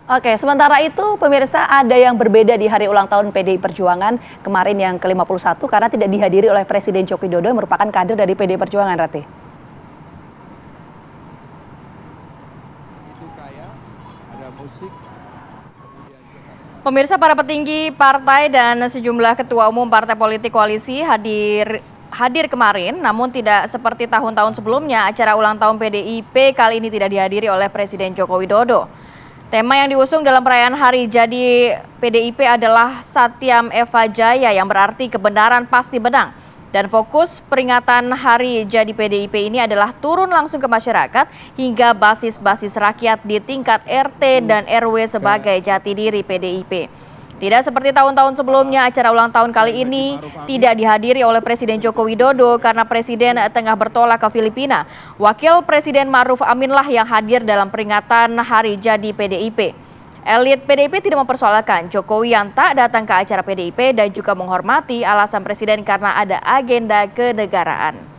Oke, sementara itu pemirsa ada yang berbeda di hari ulang tahun PDI Perjuangan kemarin yang ke-51 karena tidak dihadiri oleh Presiden Joko Widodo yang merupakan kader dari PDI Perjuangan, Rati. Pemirsa, para petinggi partai dan sejumlah ketua umum partai politik koalisi hadir kemarin, namun tidak seperti tahun-tahun sebelumnya, acara ulang tahun PDIP kali ini tidak dihadiri oleh Presiden Joko Widodo. Tema yang diusung dalam perayaan hari jadi PDIP adalah Satyam Eva Jaya yang berarti kebenaran pasti menang. Dan fokus peringatan hari jadi PDIP ini adalah turun langsung ke masyarakat hingga basis-basis rakyat di tingkat RT dan RW sebagai jati diri PDIP. Tidak seperti tahun-tahun sebelumnya, acara ulang tahun kali ini tidak dihadiri oleh Presiden Joko Widodo karena Presiden tengah bertolak ke Filipina. Wakil Presiden Ma'ruf Aminlah yang hadir dalam peringatan hari jadi PDIP. Elit PDIP tidak mempersoalkan Jokowi yang tak datang ke acara PDIP dan juga menghormati alasan Presiden karena ada agenda kenegaraan.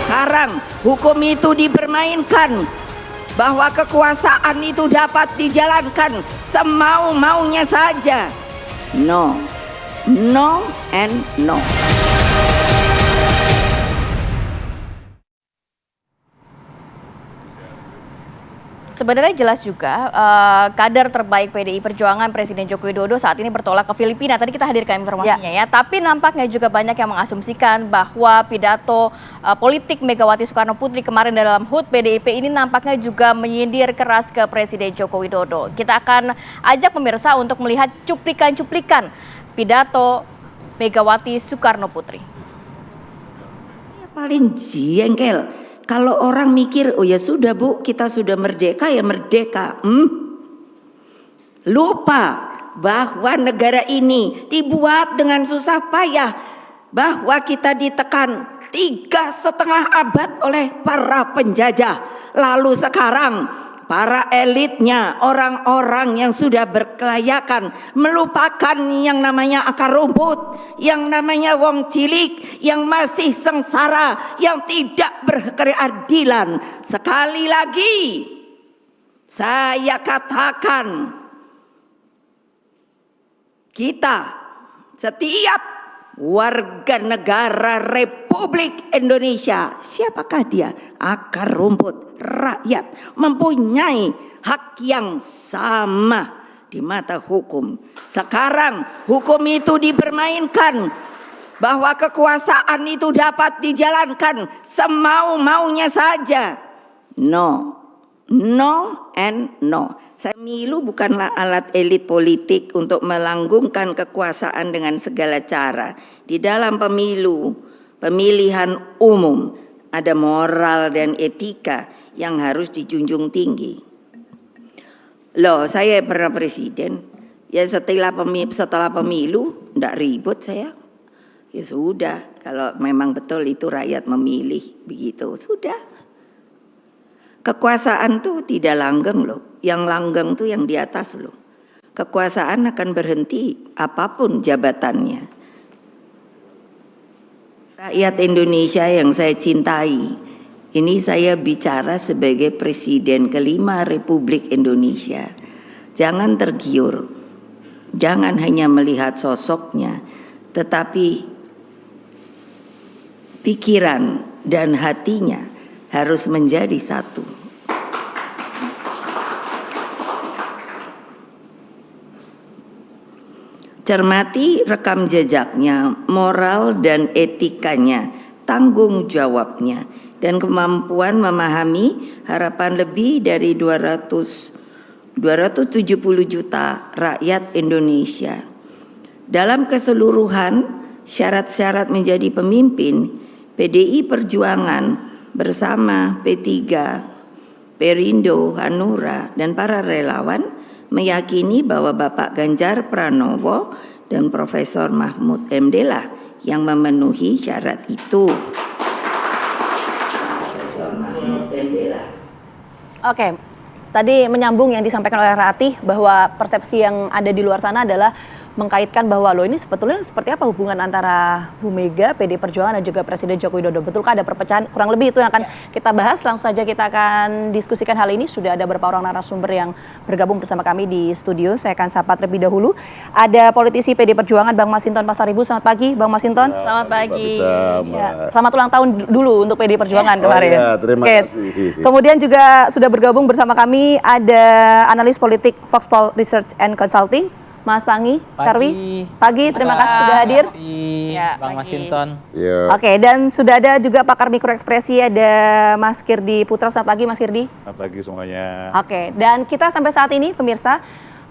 Sekarang hukum itu dipermainkan, bahwa kekuasaan itu dapat dijalankan semau-maunya saja. No, no and no. Sebenarnya jelas juga kader terbaik PDI Perjuangan Presiden Joko Widodo saat ini bertolak ke Filipina. Tadi kita hadirkan informasinya ya. Tapi nampaknya juga banyak yang mengasumsikan bahwa pidato politik Megawati Soekarno Putri kemarin dalam HUT PDIP ini nampaknya juga menyindir keras ke Presiden Joko Widodo. Kita akan ajak pemirsa untuk melihat cuplikan-cuplikan pidato Megawati Soekarno Putri. Paling jengkel kalau orang mikir, oh ya sudah Bu, kita sudah merdeka ya merdeka. Lupa bahwa negara ini dibuat dengan susah payah, bahwa kita ditekan 3,5 abad oleh para penjajah. Lalu sekarang para elitnya, orang-orang yang sudah berkelayakan, melupakan yang namanya akar rumput, yang namanya wong cilik, yang masih sengsara, yang tidak berkeadilan. Sekali lagi saya katakan, kita setiap warga negara Republik Indonesia, siapakah dia? Akar rumput, rakyat, mempunyai hak yang sama di mata hukum. Sekarang hukum itu dipermainkan, bahwa kekuasaan itu dapat dijalankan semau-maunya saja. No, no and no. Pemilu bukanlah alat elit politik untuk melanggengkan kekuasaan dengan segala cara. Di dalam pemilu, pemilihan umum, ada moral dan etika yang harus dijunjung tinggi. Loh, saya pernah presiden, ya setelah pemilu, enggak ribut saya. Ya sudah, kalau memang betul itu rakyat memilih, begitu, sudah. Kekuasaan tuh tidak langgeng loh. Yang langgeng tuh yang di atas loh. Kekuasaan akan berhenti apapun jabatannya. Rakyat Indonesia yang saya cintai, ini saya bicara sebagai Presiden kelima Republik Indonesia. Jangan tergiur, jangan hanya melihat sosoknya, tetapi pikiran dan hatinya harus menjadi satu. Cermati rekam jejaknya, moral dan etikanya, tanggung jawabnya, dan kemampuan memahami harapan lebih dari 270 juta rakyat Indonesia. Dalam keseluruhan, syarat-syarat menjadi pemimpin, PDI Perjuangan bersama P3, Perindo, Hanura, dan para relawan meyakini bahwa Bapak Ganjar Pranowo dan Profesor Mahfud MD lah yang memenuhi syarat itu. Profesor Mahfud MD lah. Oke, tadi menyambung yang disampaikan oleh Ratih bahwa persepsi yang ada di luar sana adalah mengkaitkan bahwa loh ini sebetulnya seperti apa hubungan antara Bu Mega, PD Perjuangan dan juga Presiden Joko Widodo. Betulkah ada perpecahan? Kurang lebih itu yang akan kita bahas. Langsung saja kita akan diskusikan hal ini. Sudah ada beberapa orang narasumber yang bergabung bersama kami di studio. Saya akan sapa terlebih dahulu. Ada politisi PD Perjuangan Bang Masinton Pasaribu. Selamat pagi Bang Masinton. Selamat pagi. Ya, selamat ulang tahun dulu untuk PD Perjuangan kemarin. Ya, terima kasih. Kemudian juga sudah bergabung bersama kami ada analis politik Foxpol Research and Consulting, Mas Pangi Syarwi. Pagi, terima kasih sudah hadir. Ya, Bang pagi. Masinton. Ya. Oke, dan sudah ada juga pakar mikroekspresi, ada Mas Kirdi Putra. Selamat pagi Mas Kirdi. Selamat pagi semuanya. Oke, dan kita sampai saat ini pemirsa,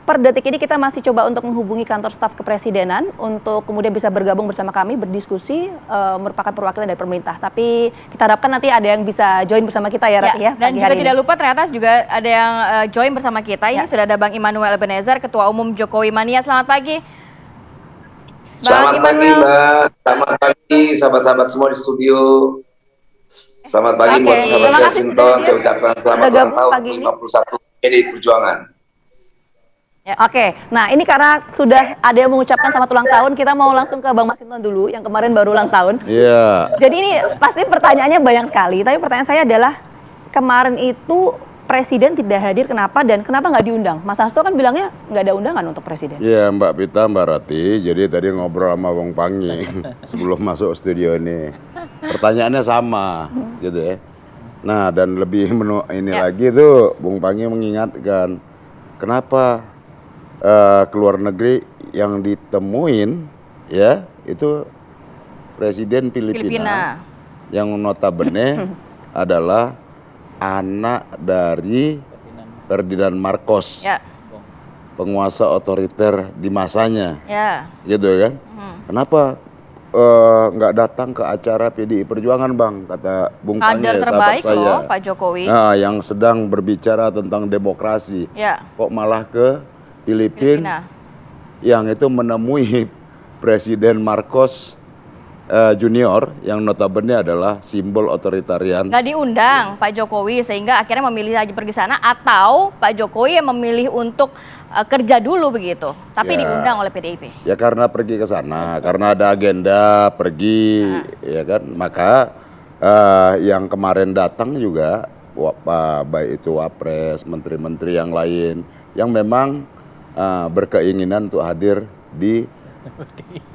per detik ini kita masih coba untuk menghubungi kantor staf kepresidenan untuk kemudian bisa bergabung bersama kami berdiskusi, merupakan perwakilan dari pemerintah. Tapi kita harapkan nanti ada yang bisa join bersama kita ya Rati ya. Dan pagi juga hari tidak ini. lupa ternyata juga ada yang join bersama kita. Ini sudah ada Bang Immanuel Ebenezer, Ketua Umum Jokowi Mania. Selamat pagi. Selamat pagi Mbak, selamat pagi sahabat-sahabat semua di studio. Selamat pagi Oke, buat sahabat terima saya kasih Sinton, sudah saya ucapkan selamat sudah ulang gabung tahun pagi ini. 51 PDI Perjuangan. Oke, nah ini karena sudah ada yang mengucapkan selamat ulang tahun, kita mau langsung ke Bang Masinton dulu yang kemarin baru ulang tahun. Iya. Jadi ini pasti pertanyaannya banyak sekali, tapi pertanyaan saya adalah kemarin itu Presiden tidak hadir kenapa dan kenapa nggak diundang? Mas Hasto kan bilangnya nggak ada undangan untuk Presiden. Iya Mbak Pita, Mbak Rati. Jadi tadi ngobrol sama Bang Pangi sebelum masuk studio ini. Pertanyaannya sama, gitu ya. Nah dan lebih lagi tuh, Bung Pangi mengingatkan kenapa keluar negeri yang ditemuin ya itu Presiden Filipina. Yang notabene adalah anak dari Ferdinand Marcos, penguasa otoriter di masanya, gitu kan? Kenapa nggak datang ke acara PDI Perjuangan Bang? Kata Bung Pangi, Kader terbaik loh Pak Jokowi. Nah, yang sedang berbicara tentang demokrasi, kok malah ke Filipina, yang itu menemui Presiden Marcos Junior yang notabene adalah simbol otoritarian. Nggak diundang Pak Jokowi sehingga akhirnya memilih aja pergi sana, atau Pak Jokowi yang memilih untuk kerja dulu begitu, tapi diundang oleh PDIP. Ya karena pergi ke sana, karena ada agenda pergi, ya kan. Maka yang kemarin datang juga, baik itu Wapres, menteri-menteri yang lain, yang memang berkeinginan untuk hadir di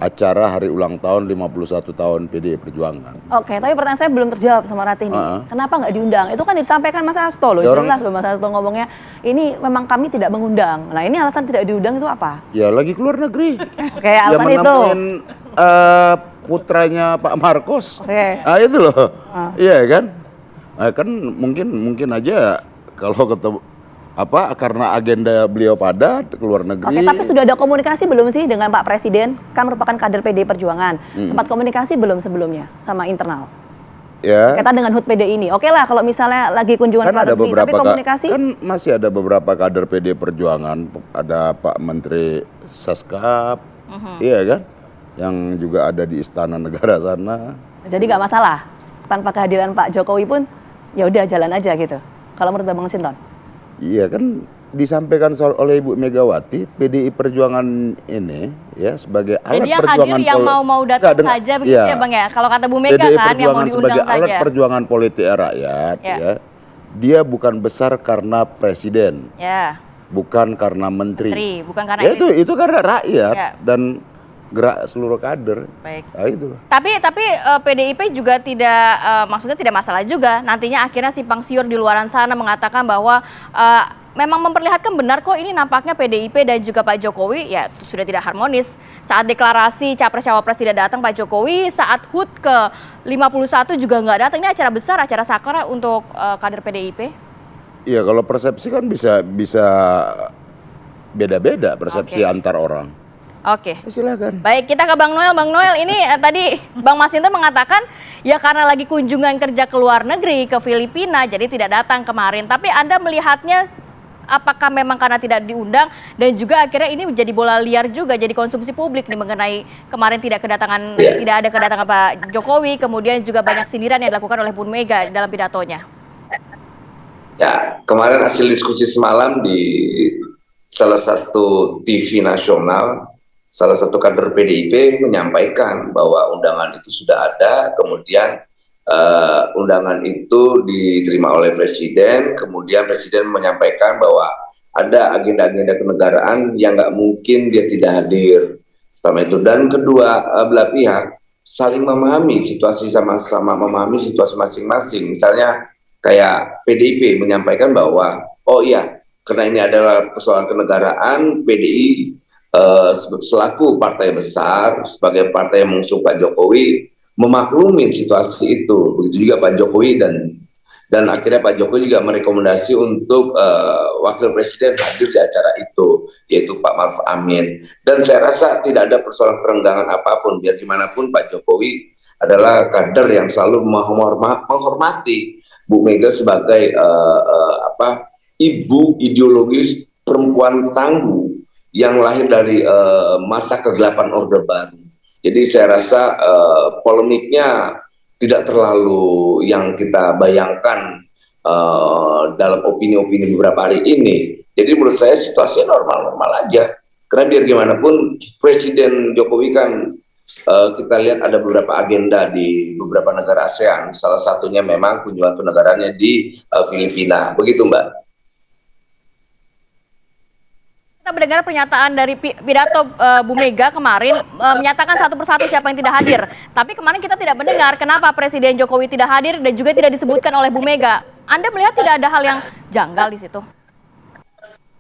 acara hari ulang tahun 51 tahun PDI Perjuangan. Oke, tapi pertanyaan saya belum terjawab sama Ratih nih. Kenapa nggak diundang? Itu kan disampaikan Mas Hasto loh, jelas loh Mas Hasto ngomongnya. Ini memang kami tidak mengundang. Nah ini alasan tidak diundang itu apa? Ya lagi keluar negeri. Oke, alasan itu. Putranya Pak Marcos. Oke. Ah itu loh. Iya kan? Kan mungkin aja kalau ketemu karena agenda beliau pada keluar negeri. Oke, tapi sudah ada komunikasi belum sih dengan Pak Presiden? Kan merupakan kader PDI Perjuangan. Sempat komunikasi belum sebelumnya sama internal? Ya. Kita dengan HUT PDI ini. Oke lah kalau misalnya lagi kunjungan Kan luar ada negeri, beberapa tapi komunikasi? kan masih ada beberapa kader PDI Perjuangan, ada Pak Menteri Seskap, iya kan? Yang juga ada di Istana Negara sana. Jadi nggak masalah tanpa kehadiran Pak Jokowi pun ya udah jalan aja gitu. Kalau menurut Bang Sinton? Iya kan disampaikan oleh Ibu Megawati, PDI Perjuangan ini ya sebagai alat Jadi yang perjuangan hadir yang mau datang saja begitu ya Bang ya. Kalau kata Bu Mega PDI kan yang mau Perjuangan diundang sebagai alat saja. perjuangan politik rakyat ya. Dia bukan besar karena presiden. Ya. Bukan karena menteri. Bukan karena ya itu karena rakyat dan gerak seluruh kader. Baik. Nah, itu. Tapi PDIP juga tidak maksudnya tidak masalah juga. Nantinya akhirnya simpang siur di luaran sana mengatakan bahwa memang memperlihatkan benar kok ini nampaknya PDIP dan juga Pak Jokowi ya sudah tidak harmonis. Saat deklarasi Capres-Cawapres tidak datang Pak Jokowi, saat HUT ke 51 juga nggak datang. Ini acara besar, acara sakral untuk kader PDIP. Iya, kalau persepsi kan bisa beda-beda persepsi antar orang. Oke. Silakan. Baik, kita ke Bang Noel. Bang Noel, ini tadi Bang Masinton mengatakan ya karena lagi kunjungan kerja ke luar negeri, ke Filipina, jadi tidak datang kemarin. Tapi Anda melihatnya apakah memang karena tidak diundang dan juga akhirnya ini menjadi bola liar juga, jadi konsumsi publik nih mengenai kemarin tidak ada kedatangan Pak Jokowi, kemudian juga banyak sindiran yang dilakukan oleh Bu Mega dalam pidatonya. Ya, kemarin hasil diskusi semalam di salah satu TV nasional salah satu kader PDIP menyampaikan bahwa undangan itu sudah ada, kemudian undangan itu diterima oleh Presiden, kemudian Presiden menyampaikan bahwa ada agenda-agenda kenegaraan yang nggak mungkin dia tidak hadir. Sama itu, dan kedua belah pihak saling memahami situasi, sama-sama memahami situasi masing-masing. Misalnya kayak PDIP menyampaikan bahwa oh iya, karena ini adalah persoalan kenegaraan, PDI selaku partai besar, sebagai partai yang mengusung Pak Jokowi, memaklumin situasi itu. Begitu juga Pak Jokowi, dan akhirnya Pak Jokowi juga merekomendasi untuk Wakil Presiden hadir di acara itu, yaitu Pak Maruf Amin. Dan saya rasa tidak ada persoalan kerenggangan apapun, biar gimana pun Pak Jokowi adalah kader yang selalu menghormati Bu Mega sebagai ibu ideologis perempuan tangguh yang lahir dari masa kegelapan Orde Baru. Jadi saya rasa polemiknya tidak terlalu yang kita bayangkan dalam opini-opini beberapa hari ini. Jadi menurut saya situasinya normal-normal aja. Karena biar gimana pun Presiden Jokowi kan kita lihat ada beberapa agenda di beberapa negara ASEAN. Salah satunya memang kunjungan kenegaraannya di Filipina. Begitu, Mbak. Kita mendengar pernyataan dari pidato Bu Mega kemarin menyatakan satu persatu siapa yang tidak hadir. Tapi kemarin kita tidak mendengar kenapa Presiden Jokowi tidak hadir dan juga tidak disebutkan oleh Bu Mega. Anda melihat tidak ada hal yang janggal di situ?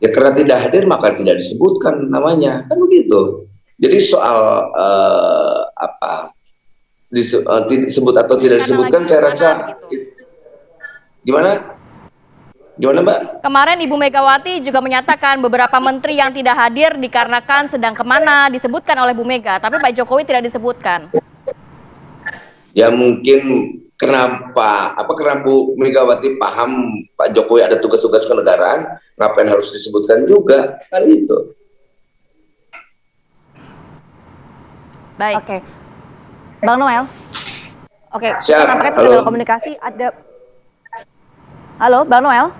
Ya karena tidak hadir maka tidak disebutkan namanya, kan begitu. Jadi soal disebut atau tidak disebutkan, saya rasa gimana? Gimana, Mbak? Kemarin Ibu Megawati juga menyatakan beberapa menteri yang tidak hadir dikarenakan sedang kemana, disebutkan oleh Bu Mega, tapi Pak Jokowi tidak disebutkan. Ya mungkin karena Bu Megawati paham Pak Jokowi ada tugas-tugas kenegaraan, ngapain harus disebutkan juga, kan itu. Baik. Oke. Bang Noel. Oke, Siap. tampaknya Halo. terkendala komunikasi. Ada. Halo, Bang Noel.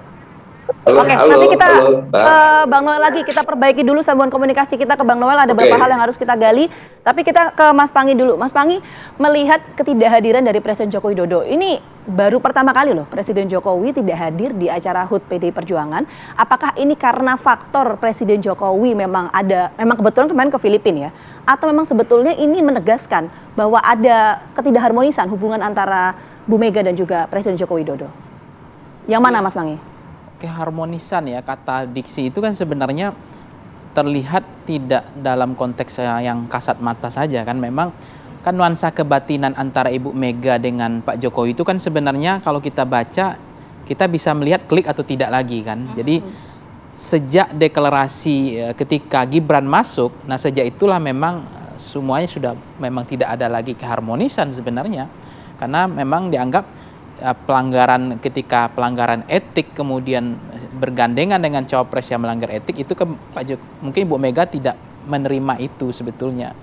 Halo, Oke, halo, nanti kita halo, Mbak. Bang Noel lagi, kita perbaiki dulu sambungan komunikasi kita ke Bang Noel, ada beberapa Oke. hal yang harus kita gali. Tapi kita ke Mas Pangi dulu. Mas Pangi, melihat ketidakhadiran dari Presiden Joko Widodo, ini baru pertama kali loh Presiden Jokowi tidak hadir di acara HUT PDI Perjuangan. Apakah ini karena faktor Presiden Jokowi memang kebetulan kemarin ke Filipina ya? Atau memang sebetulnya ini menegaskan bahwa ada ketidakharmonisan hubungan antara Bu Mega dan juga Presiden Joko Widodo? Yang mana Mas Pangi? Keharmonisan ya, kata diksi itu kan sebenarnya terlihat tidak dalam konteks yang kasat mata saja kan. Memang kan nuansa kebatinan antara Ibu Mega dengan Pak Jokowi itu kan sebenarnya kalau kita baca kita bisa melihat klik atau tidak lagi kan. Jadi sejak deklarasi ketika Gibran masuk, nah sejak itulah memang semuanya sudah memang tidak ada lagi keharmonisan sebenarnya. Karena memang dianggap ketika pelanggaran etik kemudian bergandengan dengan cawapres yang melanggar etik itu mungkin Ibu Mega tidak menerima itu sebetulnya.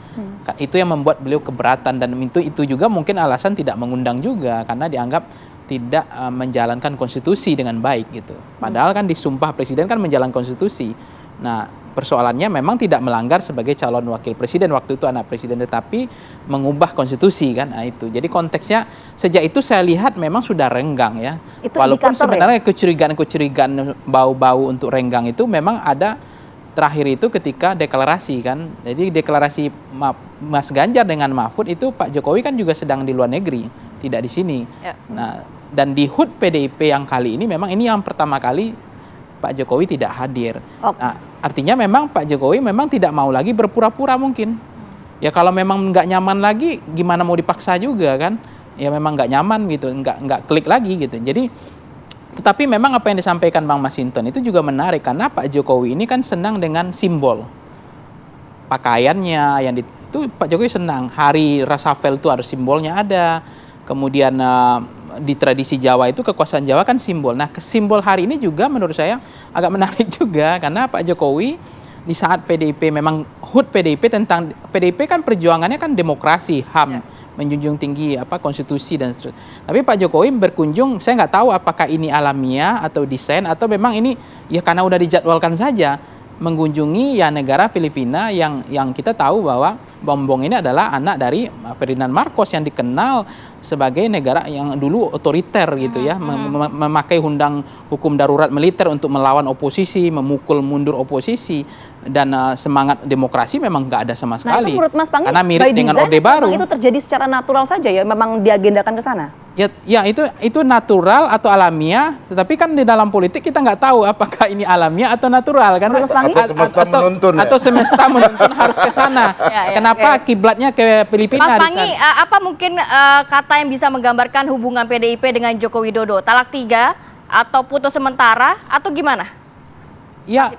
Itu yang membuat beliau keberatan, dan itu juga mungkin alasan tidak mengundang juga karena dianggap tidak menjalankan konstitusi dengan baik gitu. Padahal kan disumpah presiden kan menjalankan konstitusi. Nah, persoalannya memang tidak melanggar sebagai calon wakil presiden waktu itu anak presiden, tetapi mengubah konstitusi kan. Nah itu. Jadi konteksnya sejak itu saya lihat memang sudah renggang ya. Itu walaupun sebenarnya ya? kecurigaan bau-bau untuk renggang itu memang ada terakhir itu ketika deklarasi kan. Jadi deklarasi Mas Ganjar dengan Mahfud itu Pak Jokowi kan juga sedang di luar negeri, tidak di sini. Ya. Nah, dan di HUT PDIP yang kali ini memang ini yang pertama kali Pak Jokowi tidak hadir. Nah, artinya memang Pak Jokowi memang tidak mau lagi berpura-pura mungkin. Ya kalau memang nggak nyaman lagi, gimana mau dipaksa juga kan? Ya memang nggak nyaman gitu, nggak klik lagi gitu. Jadi, tetapi memang apa yang disampaikan Bang Masinton itu juga menarik karena Pak Jokowi ini kan senang dengan simbol pakaiannya itu Pak Jokowi senang. Hari Reshuffle itu harus simbolnya ada. Kemudian di tradisi Jawa itu kekuasaan Jawa kan simbol. Nah, simbol hari ini juga menurut saya agak menarik juga karena Pak Jokowi di saat PDIP memang HUT PDIP tentang PDIP kan perjuangannya kan demokrasi, HAM, menjunjung tinggi konstitusi dan seterusnya. Tapi Pak Jokowi berkunjung, saya nggak tahu apakah ini alamiah atau desain atau memang ini ya karena udah dijadwalkan saja mengunjungi ya negara Filipina yang kita tahu bahwa Bongbong ini adalah anak dari Ferdinand Marcos yang dikenal sebagai negara yang dulu otoriter gitu ya, memakai hukum darurat militer untuk melawan oposisi, memukul mundur oposisi, dan semangat demokrasi memang nggak ada sama Nah, sekali. itu menurut Mas Pangi, Karena mirip by dengan design, Orde Baru. memang itu terjadi secara natural saja ya, memang diagendakan ke sana. Ya itu natural atau alamiah, tetapi kan di dalam politik kita nggak tahu apakah ini alamiah atau natural kan? Menurut Mas Pangi? Atau semesta menuntun ya? Atau semesta menuntun harus ke sana. Ya, Kenapa kiblatnya ke Filipina? Mas di Pangi, sana? apa mungkin kata yang bisa menggambarkan hubungan PDIP dengan Joko Widodo? Talak 3 atau putus sementara atau gimana? Ya,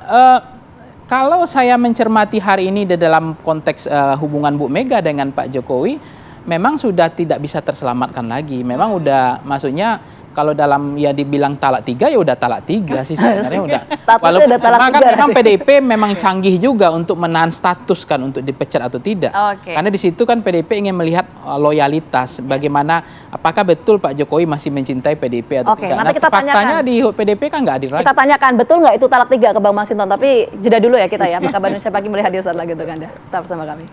kalau saya mencermati hari ini di dalam konteks hubungan Bu Mega dengan Pak Jokowi, memang sudah tidak bisa terselamatkan lagi. Memang udah, maksudnya kalau dalam ya dibilang talak 3 ya udah talak 3 sih sebenarnya udah. Statusnya udah talak memang kan 3 memang sih. PDIP memang canggih juga untuk menahan status kan untuk dipecat atau tidak. Oke. Karena di situ kan PDIP ingin melihat loyalitas, bagaimana apakah betul Pak Jokowi masih mencintai PDIP atau Oke, tidak. nanti kita Faktanya tanyakan. di PDIP kan nggak adil lagi. Kita tanyakan, betul nggak itu talak 3 ke Bang Masinton? Tapi jeda dulu ya kita ya, maka Indonesia Pagi melihat dia saat lagi untuk Anda. Tetap bersama kami.